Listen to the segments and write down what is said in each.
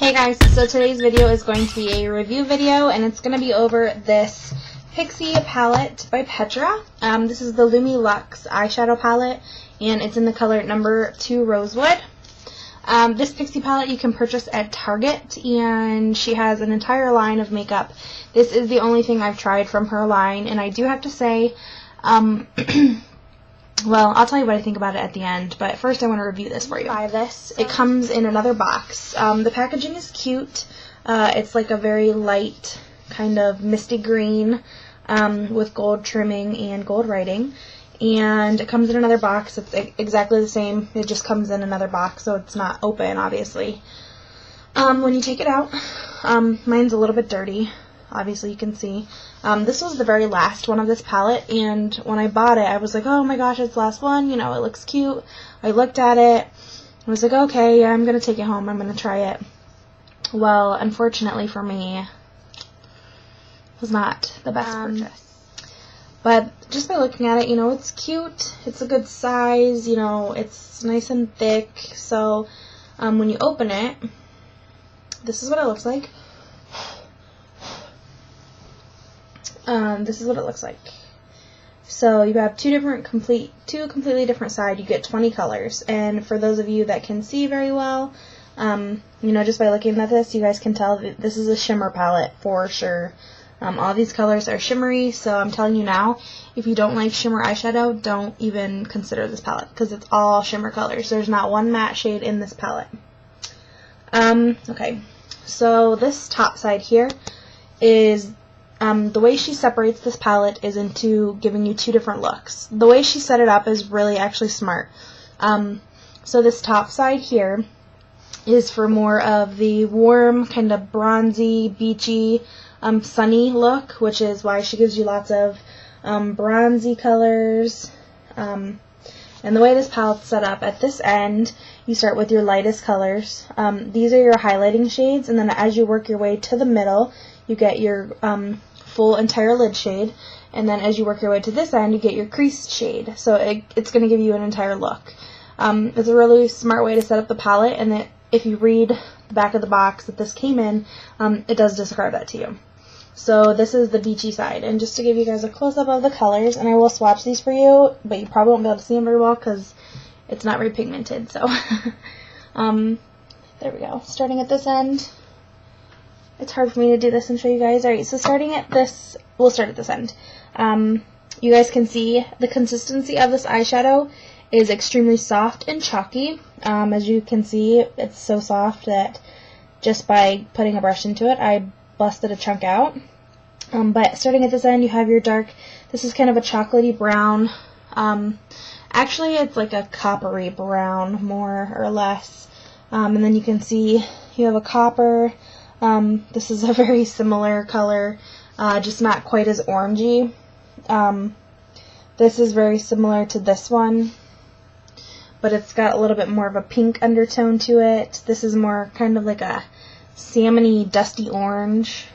Hey guys, so today's video is going to be a review video, and it's going to be over this Pixie palette by Petra. This is the Lumi Luxe eyeshadow palette, and it's in the color number 2 Rosewood. This Pixie palette you can purchase at Target, and she has an entire line of makeup. This is the only thing I've tried from her line, and I do have to say, well, I'll tell you what I think about it at the end, but first I want to review this for you. Buy this. It comes in another box. The packaging is cute. It's like a very light kind of misty green with gold trimming and gold writing. And it comes in another box. It's exactly the same. It just comes in another box, so it's not open, obviously. When you take it out, mine's a little bit dirty. Obviously, you can see. This was the very last one of this palette, and when I bought it, I was like, oh my gosh, it's the last one. You know, it looks cute. I looked at it. I was like, okay, yeah, I'm going to take it home. I'm going to try it. Well, unfortunately for me, it was not the best purchase. But just by looking at it, you know, it's cute. It's a good size. You know, it's nice and thick. So when you open it, this is what it looks like. This is what it looks like. So you have two completely different sides. You get 20 colors, and for those of you that can see very well, you know, just by looking at this, you guys can tell that this is a shimmer palette for sure. All these colors are shimmery, so I'm telling you now, if you don't like shimmer eyeshadow, don't even consider this palette, because it's all shimmer colors. There's not one matte shade in this palette. Okay, so this top side here is the way she separates this palette is into giving you two different looks. The way she set it up is really actually smart. So this top side here is for more of the warm, kind of bronzy, beachy, sunny look, which is why she gives you lots of bronzy colors. And the way this palette's set up, at this end, you start with your lightest colors. These are your highlighting shades, and then as you work your way to the middle, you get your full entire lid shade, and then as you work your way to this end, you get your creased shade. So it's going to give you an entire look. It's a really smart way to set up the palette, and if you read the back of the box that this came in, it does describe that to you. So this is the beachy side, and just to give you guys a close-up of the colors, and I will swatch these for you, but you probably won't be able to see them very well because it's not very pigmented. So there we go. Starting at this end. It's hard for me to do this and show you guys. Alright, so starting at this, we'll start at this end. You guys can see the consistency of this eyeshadow is extremely soft and chalky. As you can see, it's so soft that just by putting a brush into it, I busted a chunk out. But starting at this end, you have your dark, this is kind of a chocolatey brown. Actually, it's like a coppery brown, more or less. And then you can see you have a copper. This is a very similar color, just not quite as orangey. This is very similar to this one, but it's got a little bit more of a pink undertone to it. This is more kind of like a salmony, dusty orange.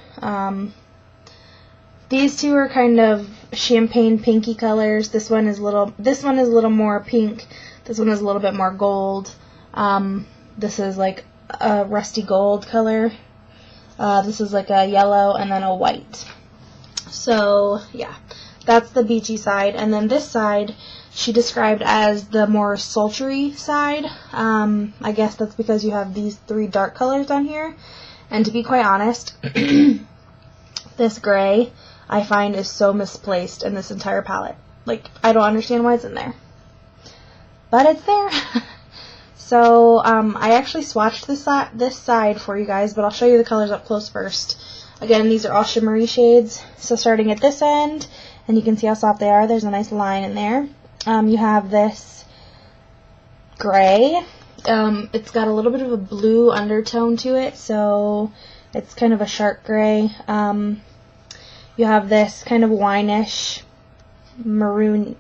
These two are kind of champagne pinky colors. This one is a little more pink. This one is a little bit more gold. This is like a rusty gold color. This is like a yellow and then a white. So yeah, that's the beachy side. And then this side she described as the more sultry side. I guess that's because you have these three dark colors on here. And to be quite honest, this gray I find is so misplaced in this entire palette. Like, I don't understand why it's in there. But it's there. So, I actually swatched this side for you guys, but I'll show you the colors up close first. Again, these are all shimmery shades. So starting at this end, and you can see how soft they are, there's a nice line in there. You have this gray. It's got a little bit of a blue undertone to it, so it's kind of a sharp gray. You have this kind of wine-ish, maroony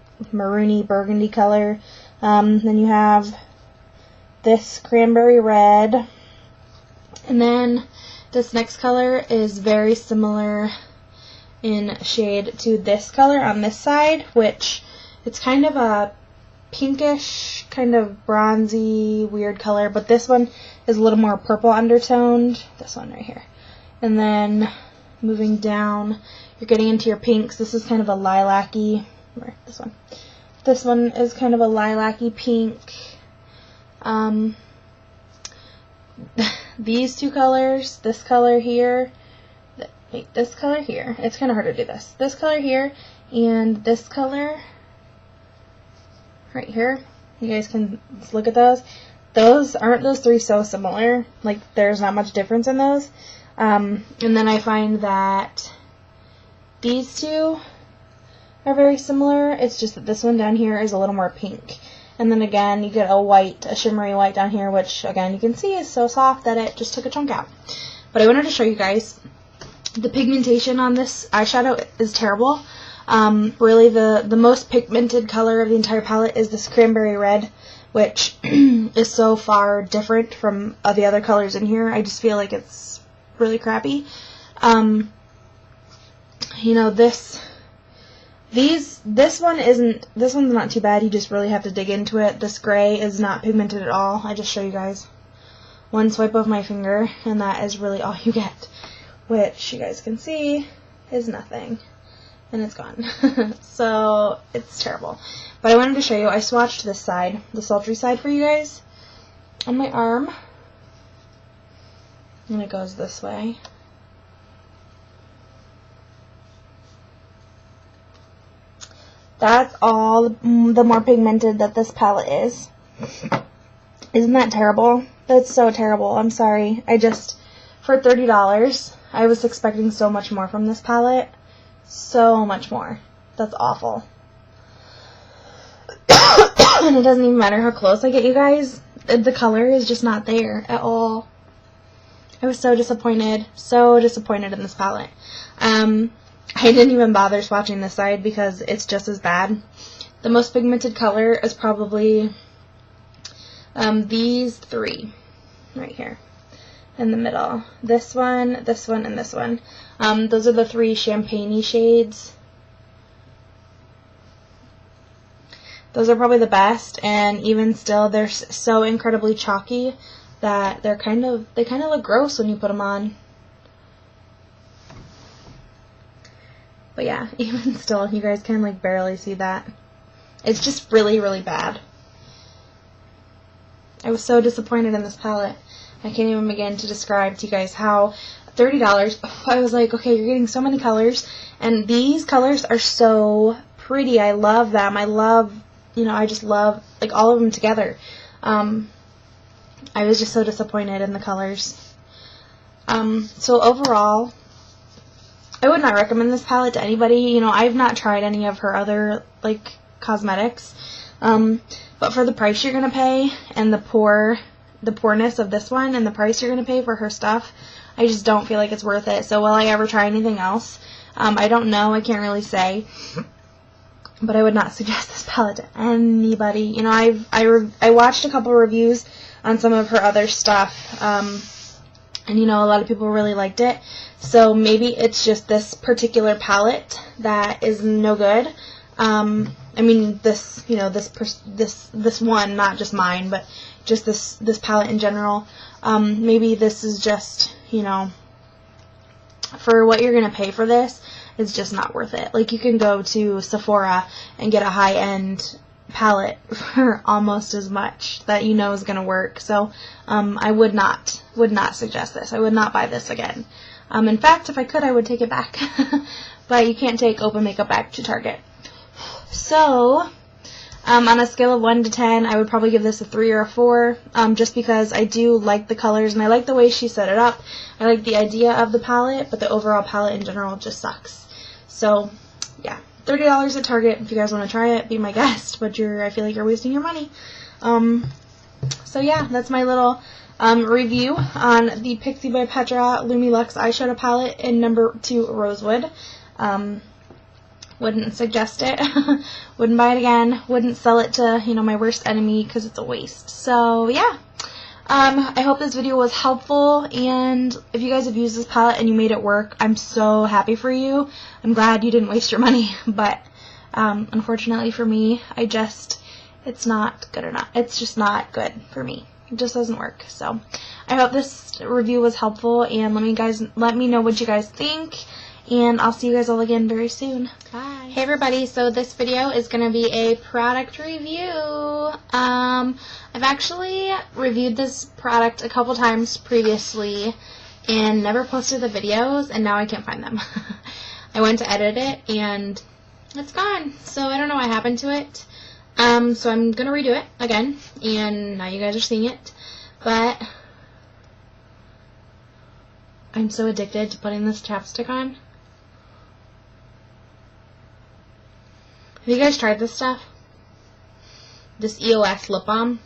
burgundy color. Then you have this cranberry red, and then this next color is very similar in shade to this color on this side, which it's kind of a pinkish, kind of bronzy, weird color, but this one is a little more purple undertoned. This one right here. And then moving down, you're getting into your pinks. This is kind of a lilac-y, or this one. This one is kind of a lilac-y pink. These two colors, this color here, wait, this color here, it's kind of hard to do this. This color here and this color right here, you guys can look at those. Aren't those three so similar? Like, there's not much difference in those. And then I find that these two are very similar. It's just that this one down here is a little more pink. And then again, you get a shimmery white down here, which again, you can see is so soft that it just took a chunk out. But I wanted to show you guys the pigmentation on this eyeshadow is terrible. Really the most pigmented color of the entire palette is this cranberry red, which is so far different from the other colors in here. I just feel like it's really crappy. You know, this one's not too bad. You just really have to dig into it. This gray is not pigmented at all. I just show you guys one swipe of my finger, and that is really all you get, which you guys can see is nothing, and it's gone. So it's terrible. But I wanted to show you, I swatched this side, the sultry side, for you guys on my arm, and it goes this way. That's all the more pigmented that this palette is. Isn't that terrible? That's so terrible. I'm sorry. For $30, I was expecting so much more from this palette. So much more. That's awful. And it doesn't even matter how close I get, you guys. The color is just not there at all. I was so disappointed. So disappointed in this palette. I didn't even bother swatching this side because it's just as bad. The most pigmented color is probably these three right here in the middle. This one, and this one. Those are the three champagne-y shades. Those are probably the best, and even still, they're so incredibly chalky that they kind of look gross when you put them on. But yeah, even still, you guys can like barely see that. It's just really, really bad. I was so disappointed in this palette. I can't even begin to describe to you guys how $30, I was like, okay, you're getting so many colors, and these colors are so pretty. I love them. I love, I just love like all of them together. I was just so disappointed in the colors. So overall, I would not recommend this palette to anybody. I've not tried any of her other, like, cosmetics. But for the price you're going to pay and the poorness of this one and the price you're going to pay for her stuff, I just don't feel like it's worth it. So will I ever try anything else? I don't know. I can't really say. But I would not suggest this palette to anybody. I watched a couple reviews on some of her other stuff. And, a lot of people really liked it. So maybe it's just this particular palette that is no good. I mean, this one, not just mine, but just this palette in general. Maybe this is just, for what you're going to pay for this, it's just not worth it. Like, you can go to Sephora and get a high-end palette for almost as much that is going to work. So I would not suggest this. I would not buy this again. In fact, if I could, I would take it back. But you can't take Open Makeup back to Target. So on a scale of 1 to 10, I would probably give this a 3 or a 4, just because I do like the colors and I like the way she set it up. I like the idea of the palette, but the overall palette in general just sucks. So yeah, $30 at Target. If you guys want to try it, be my guest, but I feel like you're wasting your money. So yeah, that's my little review on the Pixie by Petra Lumi Luxe eyeshadow palette in number 2 Rosewood. Wouldn't suggest it. Wouldn't buy it again. Wouldn't sell it to, my worst enemy because it's a waste. So yeah. I hope this video was helpful, and if you guys have used this palette and you made it work, I'm so happy for you. I'm glad you didn't waste your money, but unfortunately for me, it's not good enough. It's just not good for me. It just doesn't work. So I hope this review was helpful, and let me know what you guys think, and I'll see you guys all again very soon. Bye. Hey everybody, so this video is going to be a product review. I've actually reviewed this product a couple times previously and never posted the videos, and now I can't find them. I went to edit it and it's gone, so I don't know what happened to it. So I'm gonna redo it again, and now you guys are seeing it. But I'm so addicted to putting this chapstick on. Have you guys tried this stuff? This EOS lip balm?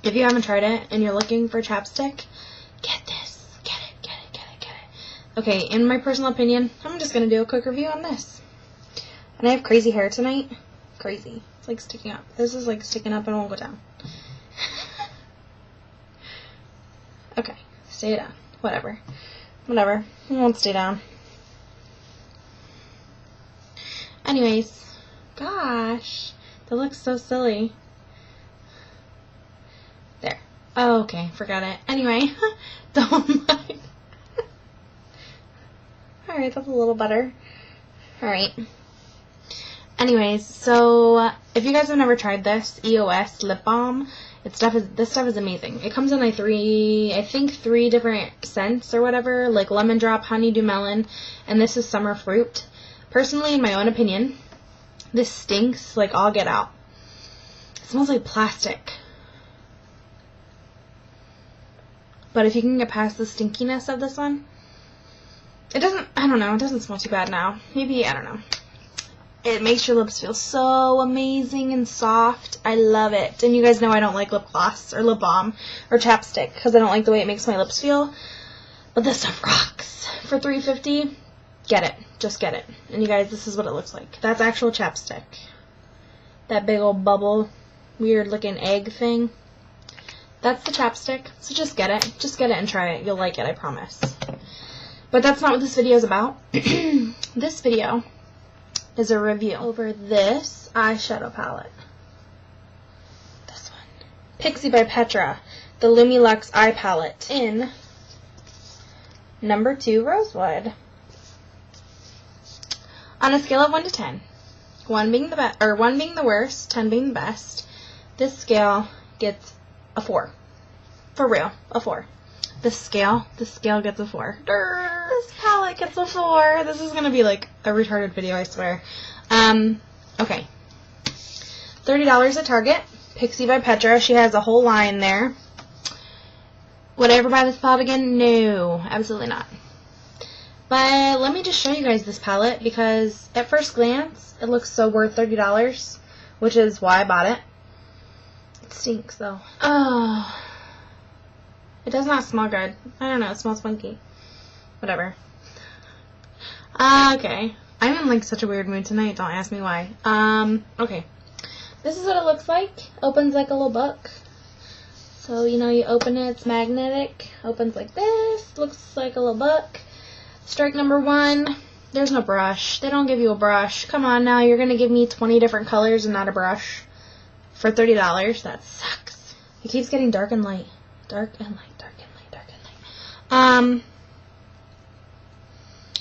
If you haven't tried it and you're looking for chapstick, get this. Get it. Okay, in my personal opinion, I'm just gonna do a quick review on this. And I have crazy hair tonight. Crazy. It's like sticking up. This is like sticking up and won't go down. Okay, stay down. Whatever. It won't stay down. Anyways, gosh, that looks so silly. There. Oh, okay, forgot it. Anyway, don't mind. Alright, that's a little better. Alright. Anyways, so if you guys have never tried this EOS lip balm, this stuff is amazing. It comes in like I think three different scents or whatever, like lemon drop, honeydew melon, and this is summer fruit. Personally, in my own opinion, this stinks like all get out. It smells like plastic. But if you can get past the stinkiness of this one, it doesn't smell too bad now. Maybe, I don't know. It makes your lips feel so amazing and soft. I love it. And you guys know I don't like lip gloss or lip balm or chapstick because I don't like the way it makes my lips feel. But this stuff rocks. For $3.50, get it. Just get it. And you guys, this is what it looks like. That's actual chapstick. That big old bubble, weird looking egg thing. That's the chapstick. So just get it. Just get it and try it. You'll like it, I promise. But that's not what this video is about. This video is a review over this eyeshadow palette. This one. Pixie by Petra. The Lumi Luxe eye palette in number 2 Rosewood. On a scale of 1 to 10, 1 being the worst, 10 being the best, this scale gets a 4. For real, a 4. This scale gets a 4. This palette gets a 4. This is going to be like a retarded video, I swear. Okay. $30 at Target. Pixie by Petra. She has a whole line there. Would I ever buy this palette again? No, absolutely not. But let me just show you guys this palette because at first glance, it looks so worth $30, which is why I bought it. It stinks though. Oh. It does not smell good. I don't know, it smells funky. Whatever. Okay. I'm in like such a weird mood tonight, don't ask me why. Okay. This is what it looks like. Opens like a little book. So, you know, you open it, it's magnetic. Opens like this. Looks like a little book. Strike number 1. There's no brush. They don't give you a brush. Come on now, you're gonna give me 20 different colors and not a brush. For $30. That sucks. It keeps getting dark and light. Dark and light.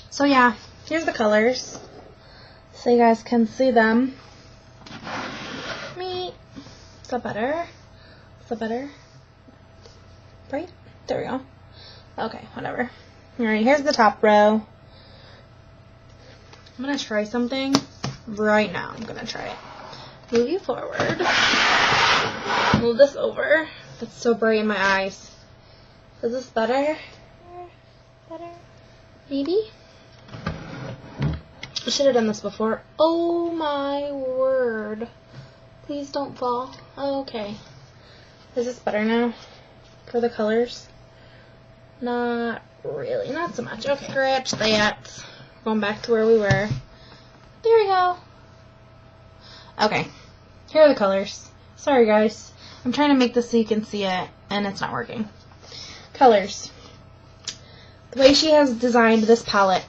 So yeah, here's the colors, so you guys can see them. Is that better? Right? There we go. Okay, whatever. Alright, here's the top row. I'm gonna try something right now. I'm gonna try it. Move you forward. Move this over. That's so bright in my eyes. Is this better? Maybe? I should have done this before. Oh my word. Please don't fall. Okay. Is this better now? For the colors? Not really. Not so much. Okay. Scratch that. Going back to where we were. There we go. Okay. Here are the colors. Sorry guys. I'm trying to make this so you can see it, and it's not working. Colors. The way she has designed this palette